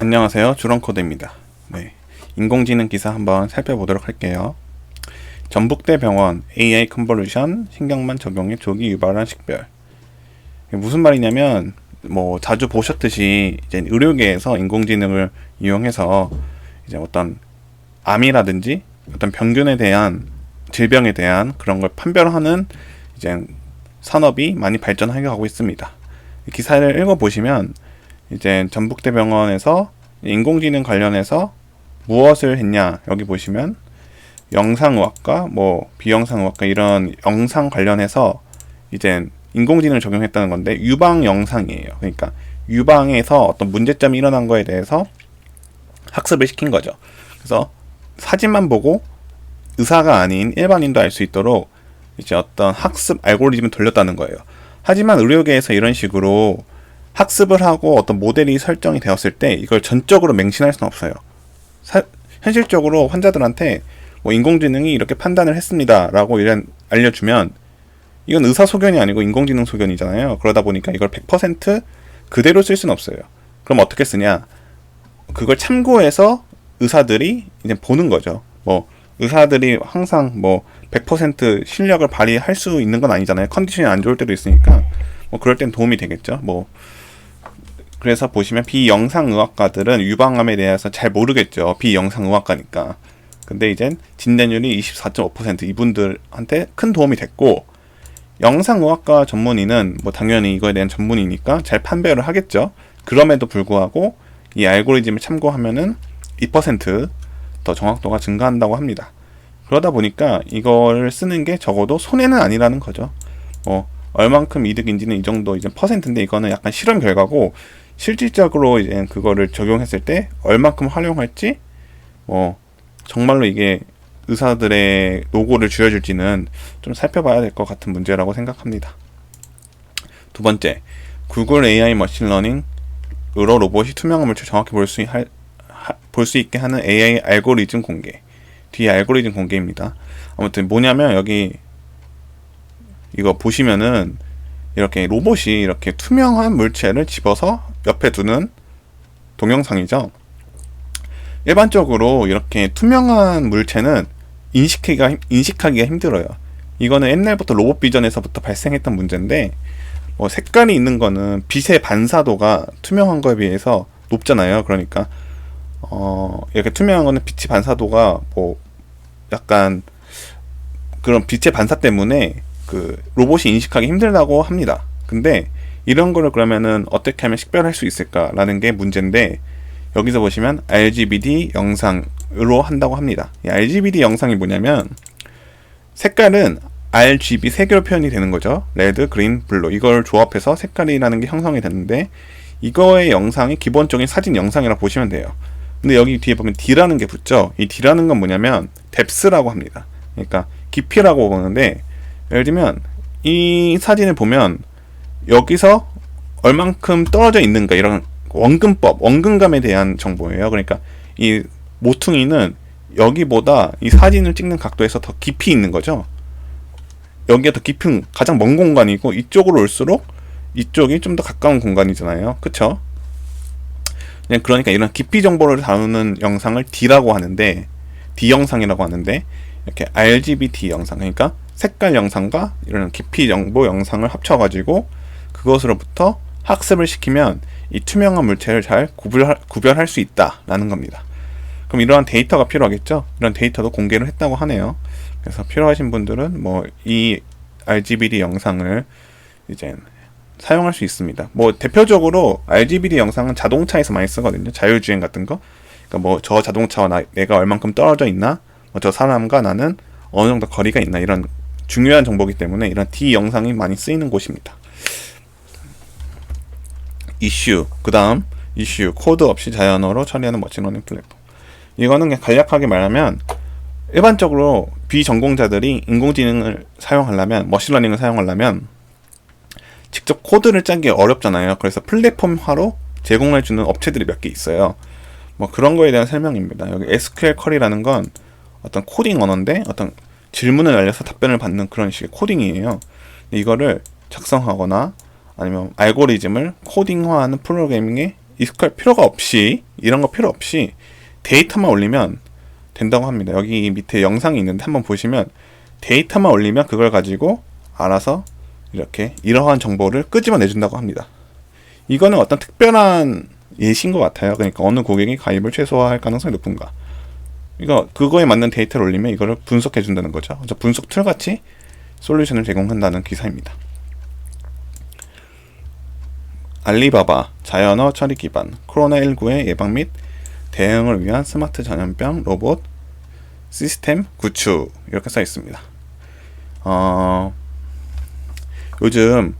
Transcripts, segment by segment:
안녕하세요. 주런코드입니다. 네, 인공지능 기사 한번 살펴보도록 할게요. 전북대 병원 AI 컨볼루션 신경만 적용해 조기 유발한 식별. 이게 무슨 말이냐면 자주 보셨듯이 이제 의료계에서 인공지능을 이용해서 이제 어떤 암이라든지 어떤 병균에 대한 질병에 대한 그런 걸 판별하는 이제 산업이 많이 발전하게 하고 있습니다. 기사를 읽어보시면 이제 전북대병원에서 인공지능 관련해서 무엇을 했냐, 여기 보시면 영상의학과 비영상의학과 이런 영상 관련해서 이제 인공지능을 적용했다는 건데 유방 영상이에요. 그러니까 유방에서 어떤 문제점이 일어난 거에 대해서 학습을 시킨 거죠. 그래서 사진만 보고 의사가 아닌 일반인도 알 수 있도록 이제 어떤 학습 알고리즘을 돌렸다는 거예요. 하지만 의료계에서 이런 식으로 학습을 하고 어떤 모델이 설정이 되었을 때 이걸 전적으로 맹신할 수는 없어요. 현실적으로 환자들한테 인공지능이 이렇게 판단을 했습니다 라고 알려주면 이건 의사 소견이 아니고 인공지능 소견이잖아요. 그러다 보니까 이걸 100% 그대로 쓸 수는 없어요. 그럼 어떻게 쓰냐, 그걸 참고해서 의사들이 이제 보는 거죠. 의사들이 항상 100% 실력을 발휘할 수 있는 건 아니잖아요. 컨디션이 안 좋을 때도 있으니까 그럴 땐 도움이 되겠죠. 그래서 보시면 비영상의학과들은 유방암에 대해서 잘 모르겠죠. 비영상의학과니까. 근데 이제 진단율이 24.5% 이분들한테 큰 도움이 됐고, 영상의학과 전문의는 당연히 이거에 대한 전문이니까 잘 판별을 하겠죠. 그럼에도 불구하고 이 알고리즘을 참고하면은 2% 더 정확도가 증가한다고 합니다. 그러다 보니까 이걸 쓰는 게 적어도 손해는 아니라는 거죠. 얼만큼 이득인지는 이 정도 이제 퍼센트인데, 이거는 약간 실험 결과고 실질적으로 이제 그거를 적용했을 때 얼만큼 활용할지 정말로 이게 의사들의 노고를 줄여줄지는 좀 살펴봐야 될 것 같은 문제라고 생각합니다. 두 번째, 구글 AI 머신러닝으로 로봇이 투명한 물질 정확히 볼 수 있게 하는 AI 알고리즘 공개. 뒤에 알고리즘 공개입니다. 아무튼 뭐냐면 여기 이거 보시면은 이렇게 로봇이 이렇게 투명한 물체를 집어서 옆에 두는 동영상이죠. 일반적으로 이렇게 투명한 물체는 인식하기가 힘들어요. 이거는 옛날부터 로봇 비전에서부터 발생했던 문제인데, 색깔이 있는 거는 빛의 반사도가 투명한 거에 비해서 높잖아요. 그러니까 이렇게 투명한 거는 빛의 반사도가 약간 그런 빛의 반사 때문에 그 로봇이 인식하기 힘들다고 합니다. 근데 이런 거를 그러면은 어떻게 하면 식별할 수 있을까라는 게 문제인데, 여기서 보시면 RGBD 영상으로 한다고 합니다. 이 RGBD 영상이 뭐냐면 색깔은 RGB 세 개로 표현이 되는 거죠. 레드, 그린, 블루. 이걸 조합해서 색깔이라는 게 형성이 되는데, 이거의 영상이 기본적인 사진 영상이라고 보시면 돼요. 근데 여기 뒤에 보면 D라는 게 붙죠. 이 D라는 건 뭐냐면 뎁스라고 합니다. 그러니까 깊이라고 보는데, 예를 들면 이 사진을 보면 여기서 얼만큼 떨어져 있는가, 이런 원근감에 대한 정보예요. 그러니까 이 모퉁이는 여기보다 이 사진을 찍는 각도에서 더 깊이 있는 거죠. 여기가 더 깊은, 가장 먼 공간이고, 이쪽으로 올수록 이쪽이 좀 더 가까운 공간이잖아요. 그쵸? 그러니까 이런 깊이 정보를 다루는 영상을 D라고 하는데, D 영상이라고 하는데, 이렇게 RGBD 영상, 그러니까 색깔 영상과 이런 깊이 정보 영상을 합쳐가지고 그것으로부터 학습을 시키면 이 투명한 물체를 잘 구별할 수 있다라는 겁니다. 그럼 이러한 데이터가 필요하겠죠? 이런 데이터도 공개를 했다고 하네요. 그래서 필요하신 분들은 이 RGBD 영상을 이제 사용할 수 있습니다. 대표적으로 RGBD 영상은 자동차에서 많이 쓰거든요. 자율주행 같은 거. 그러니까 저 자동차와 내가 얼만큼 떨어져 있나, 저 사람과 나는 어느 정도 거리가 있나, 이런 중요한 정보이기 때문에 이런 D 영상이 많이 쓰이는 곳입니다. 이슈, 그 다음 이슈, 코드 없이 자연어로 처리하는 머신러닝 플랫폼. 이거는 그냥 간략하게 말하면, 일반적으로 비전공자들이 인공지능을 사용하려면, 머신러닝을 사용하려면 직접 코드를 짜기 어렵잖아요. 그래서 플랫폼화로 제공해주는 업체들이 몇 개 있어요. 그런 거에 대한 설명입니다. 여기 SQL 쿼리라는 건 어떤 코딩 언어인데, 어떤 질문을 날려서 답변을 받는 그런 식의 코딩이에요. 이거를 작성하거나 아니면 알고리즘을 코딩화하는 프로그래밍에 익숙할 필요가 없이, 이런 거 필요 없이 데이터만 올리면 된다고 합니다. 여기 밑에 영상이 있는데 한번 보시면 데이터만 올리면 그걸 가지고 알아서 이렇게 이러한 정보를 끄집어내 준다고 합니다. 이거는 어떤 특별한 예시인 것 같아요. 그러니까 어느 고객이 가입을 최소화할 가능성이 높은가, 그거에 맞는 데이터를 올리면 이거를 분석해 준다는 거죠. 그래서 분석 툴 같이 솔루션을 제공한다는 기사입니다. 알리바바 자연어 처리 기반 코로나19의 예방 및 대응을 위한 스마트 전염병 로봇 시스템 구축, 이렇게 써 있습니다. 요즘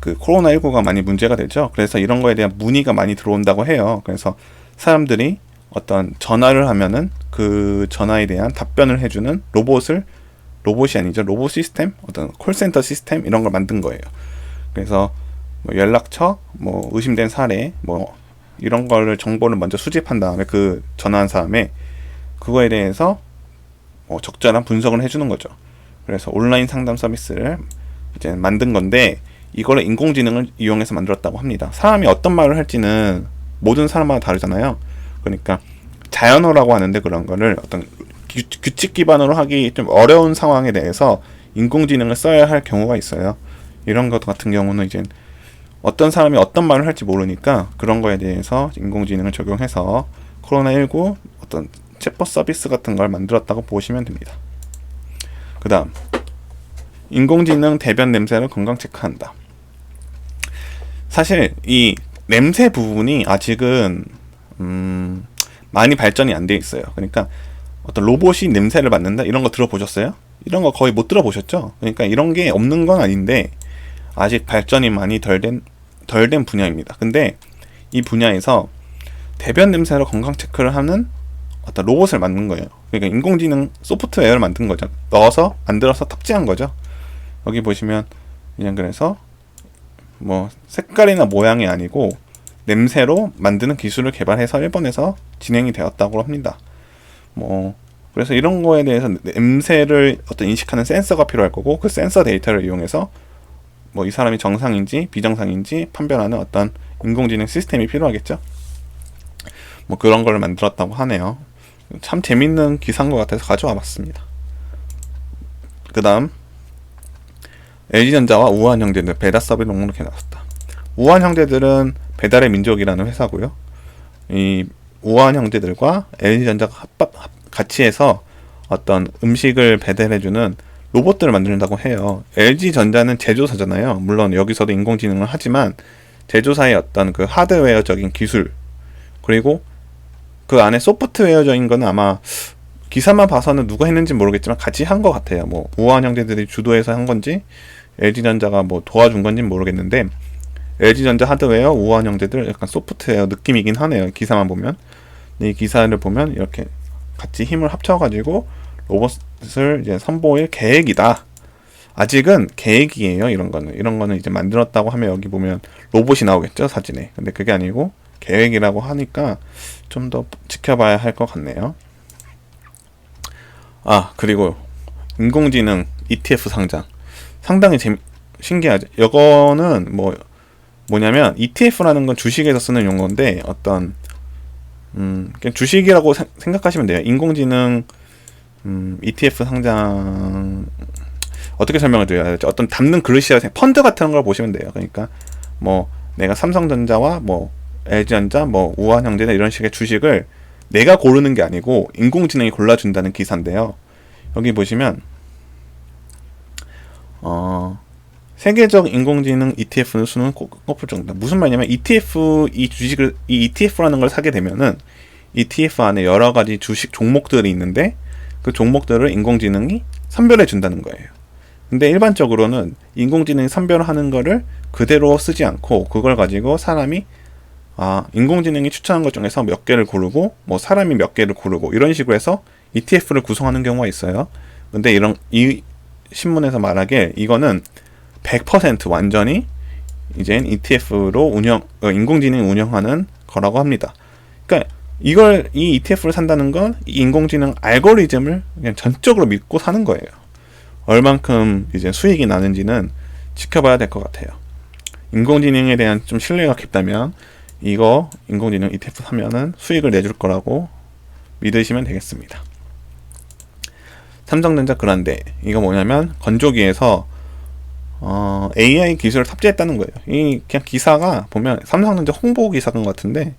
그 코로나19가 많이 문제가 되죠. 그래서 이런 거에 대한 문의가 많이 들어온다고 해요. 그래서 사람들이 어떤 전화를 하면은 그 전화에 대한 답변을 해주는 로봇이 아니죠. 로봇 시스템, 어떤 콜센터 시스템, 이런 걸 만든 거예요. 그래서 뭐 연락처, 뭐 의심된 사례, 뭐 이런 거를 정보를 먼저 수집한 다음에 그 전화한 사람에 그거에 대해서 적절한 분석을 해주는 거죠. 그래서 온라인 상담 서비스를 이제 만든 건데, 이거를 인공지능을 이용해서 만들었다고 합니다. 사람이 어떤 말을 할지는 모든 사람마다 다르잖아요. 그러니까 자연어라고 하는데, 그런 거를 어떤 규칙 기반으로 하기 좀 어려운 상황에 대해서 인공지능을 써야 할 경우가 있어요. 이런 것 같은 경우는 이제 어떤 사람이 어떤 말을 할지 모르니까 그런 거에 대해서 인공지능을 적용해서 코로나19 어떤 챗봇 서비스 같은 걸 만들었다고 보시면 됩니다. 그 다음, 인공지능 대변 냄새를 건강 체크한다. 사실 이 냄새 부분이 아직은 많이 발전이 안 돼 있어요. 그러니까 어떤 로봇이 냄새를 맡는다, 이런 거 들어보셨어요? 이런 거 거의 못 들어보셨죠? 그러니까 이런 게 없는 건 아닌데 아직 발전이 많이 덜 된 분야입니다. 근데 이 분야에서 대변 냄새로 건강 체크를 하는 어떤 로봇을 만든 거예요. 그러니까 인공지능 소프트웨어를 만든 거죠. 넣어서 만들어서 탑재한 거죠. 여기 보시면 그냥, 그래서 뭐 색깔이나 모양이 아니고 냄새로 만드는 기술을 개발해서 일본에서 진행이 되었다고 합니다. 뭐 그래서 이런 거에 대해서 냄새를 어떤 인식하는 센서가 필요할 거고, 그 센서 데이터를 이용해서 뭐 이 사람이 정상인지 비정상인지 판별하는 어떤 인공지능 시스템이 필요하겠죠. 뭐 그런 걸 만들었다고 하네요. 참 재밌는 기사인 것 같아서 가져와 봤습니다. 그 다음, LG전자와 우한 형제들 배달 서비스 녹록해 나왔다. 우한 형제들은 배달의 민족이라는 회사고요. 이 우한 형제들과 LG전자가 같이 해서 어떤 음식을 배달해주는 로봇들을 만든다고 해요. LG전자는 제조사잖아요. 물론 여기서도 인공지능을 하지만 제조사의 어떤 그 하드웨어적인 기술, 그리고 그 안에 소프트웨어적인 거는 아마 기사만 봐서는 누가 했는지 모르겠지만 같이 한 것 같아요. 뭐 우한 형제들이 주도해서 한 건지 LG전자가 뭐 도와준 건지 모르겠는데, LG전자 하드웨어, 우한 형제들 약간 소프트웨어 느낌이긴 하네요. 기사만 보면. 이 기사를 보면 이렇게 같이 힘을 합쳐가지고 로봇을 이제 선보일 계획이다. 아직은 계획이에요. 이런 거는 이제 만들었다고 하면 여기 보면 로봇이 나오겠죠, 사진에. 근데 그게 아니고 계획이라고 하니까 좀 더 지켜봐야 할 것 같네요. 그리고 인공지능 ETF 상장 상당히 신기하죠. 이거는 뭐냐면 ETF라는 건 주식에서 쓰는 용어인데, 어떤 그냥 주식이라고 생각하시면 돼요. 인공지능 ETF 상장, 어떻게 설명을 드려야 되죠? 어떤 담는 그릇이라 펀드 같은 걸 보시면 돼요. 그러니까 뭐 내가 삼성전자와 뭐 LG전자, 뭐 우한형제나 이런 식의 주식을 내가 고르는 게 아니고 인공지능이 골라준다는 기사인데요. 여기 보시면 세계적 인공지능 ETF 수는 꼽을 정도다. 무슨 말이냐면 이 ETF라는 걸 사게 되면은 ETF 안에 여러 가지 주식 종목들이 있는데 그 종목들을 인공지능이 선별해 준다는 거예요. 근데 일반적으로는 인공지능이 선별하는 거를 그대로 쓰지 않고 그걸 가지고 사람이 인공지능이 추천한 것 중에서 몇 개를 고르고 뭐 사람이 몇 개를 고르고 이런 식으로 해서 ETF를 구성하는 경우가 있어요. 근데 이 신문에서 말하길 이거는 100% 완전히 이젠 ETF로 인공지능이 운영하는 거라고 합니다. 그러니까 이 ETF를 산다는 건 이 인공지능 알고리즘을 그냥 전적으로 믿고 사는 거예요. 얼만큼 이제 수익이 나는지는 지켜봐야 될 것 같아요. 인공지능에 대한 좀 신뢰가 깊다면 이거 인공지능 ETF 사면은 수익을 내줄 거라고 믿으시면 되겠습니다. 삼성전자 그란데 이거 뭐냐면 건조기에서 AI 기술을 탑재했다는 거예요. 이 그냥 기사가 보면 삼성전자 홍보 기사인 것 같은데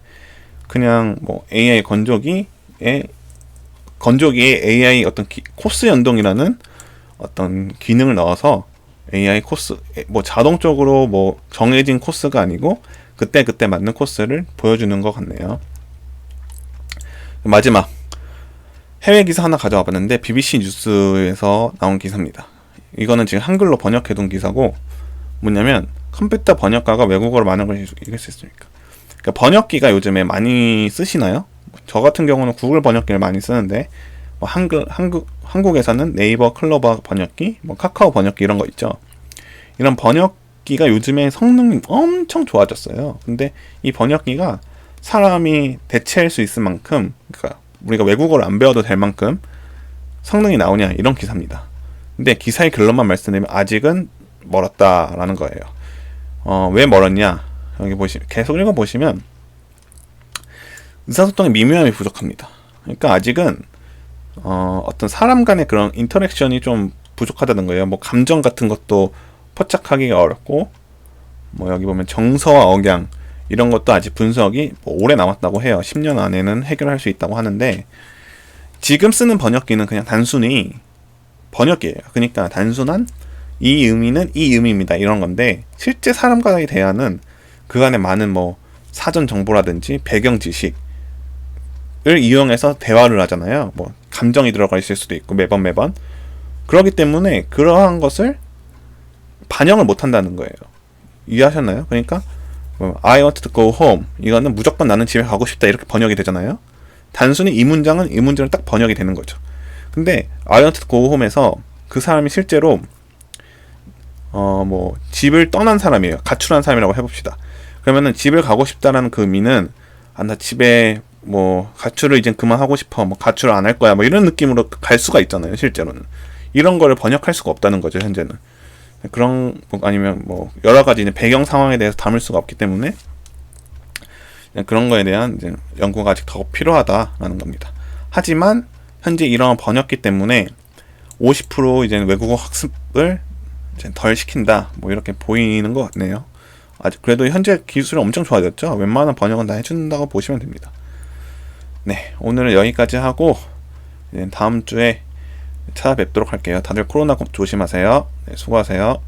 그냥 뭐 AI 건조기에 AI 어떤 코스 연동이라는 어떤 기능을 넣어서 AI 코스 뭐 자동적으로 뭐 정해진 코스가 아니고 그때 맞는 코스를 보여주는 것 같네요. 마지막 해외 기사 하나 가져와 봤는데 BBC 뉴스에서 나온 기사입니다. 이거는 지금 한글로 번역해둔 기사고 뭐냐면 컴퓨터 번역가가 외국어로 많은 걸 읽을 수 있습니까? 그러니까 번역기가 요즘에 많이 쓰시나요? 저 같은 경우는 구글 번역기를 많이 쓰는데 뭐 한국에서는 네이버 클로버 번역기, 뭐 카카오 번역기 이런 거 있죠. 이런 번역기가 요즘에 성능이 엄청 좋아졌어요. 근데 이 번역기가 사람이 대체할 수 있을 만큼, 그러니까 우리가 외국어를 안 배워도 될 만큼 성능이 나오냐 이런 기사입니다. 근데 기사의 결론만 말씀드리면 아직은 멀었다라는 거예요. 왜 멀었냐? 여기 계속 읽어보시면 의사소통의 미묘함이 부족합니다. 그러니까 아직은 어떤 사람 간의 그런 인터랙션이 좀 부족하다는 거예요. 뭐 감정 같은 것도 포착하기가 어렵고, 뭐 여기 보면 정서와 억양 이런 것도 아직 분석이 뭐 오래 남았다고 해요. 10년 안에는 해결할 수 있다고 하는데 지금 쓰는 번역기는 그냥 단순히 번역기예요. 그러니까 단순한 이 의미는 이 의미입니다 이런 건데 실제 사람과의 대화는 그 안에 많은 뭐 사전 정보라든지 배경 지식을 이용해서 대화를 하잖아요. 뭐 감정이 들어가 있을 수도 있고 매번 그렇기 때문에 그러한 것을 반영을 못 한다는 거예요. 이해하셨나요? 그러니까 I want to go home 이거는 무조건 나는 집에 가고 싶다 이렇게 번역이 되잖아요. 단순히 이 문장은 이 문장은 딱 번역이 되는 거죠. 근데 I want to go home에서 그 사람이 실제로 뭐 집을 떠난 사람이에요. 가출한 사람이라고 해봅시다. 그러면은 집을 가고 싶다라는 그 의미는 나 집에 뭐 가출을 이제 그만하고 싶어, 뭐 가출을 안 할 거야, 뭐 이런 느낌으로 갈 수가 있잖아요. 실제로는 이런 거를 번역할 수가 없다는 거죠. 현재는 그런 아니면 뭐 여러 가지 배경 상황에 대해서 담을 수가 없기 때문에 그런 거에 대한 이제 연구가 아직 더 필요하다라는 겁니다. 하지만 현재 이런 번역기 때문에 50% 이제 외국어 학습을 이제 덜 시킨다 뭐 이렇게 보이는 것 같네요. 아직 그래도 현재 기술이 엄청 좋아졌죠. 웬만한 번역은 다 해준다고 보시면 됩니다. 네, 오늘은 여기까지 하고 다음 주에 찾아뵙도록 할게요. 다들 코로나 조심하세요. 네, 수고하세요.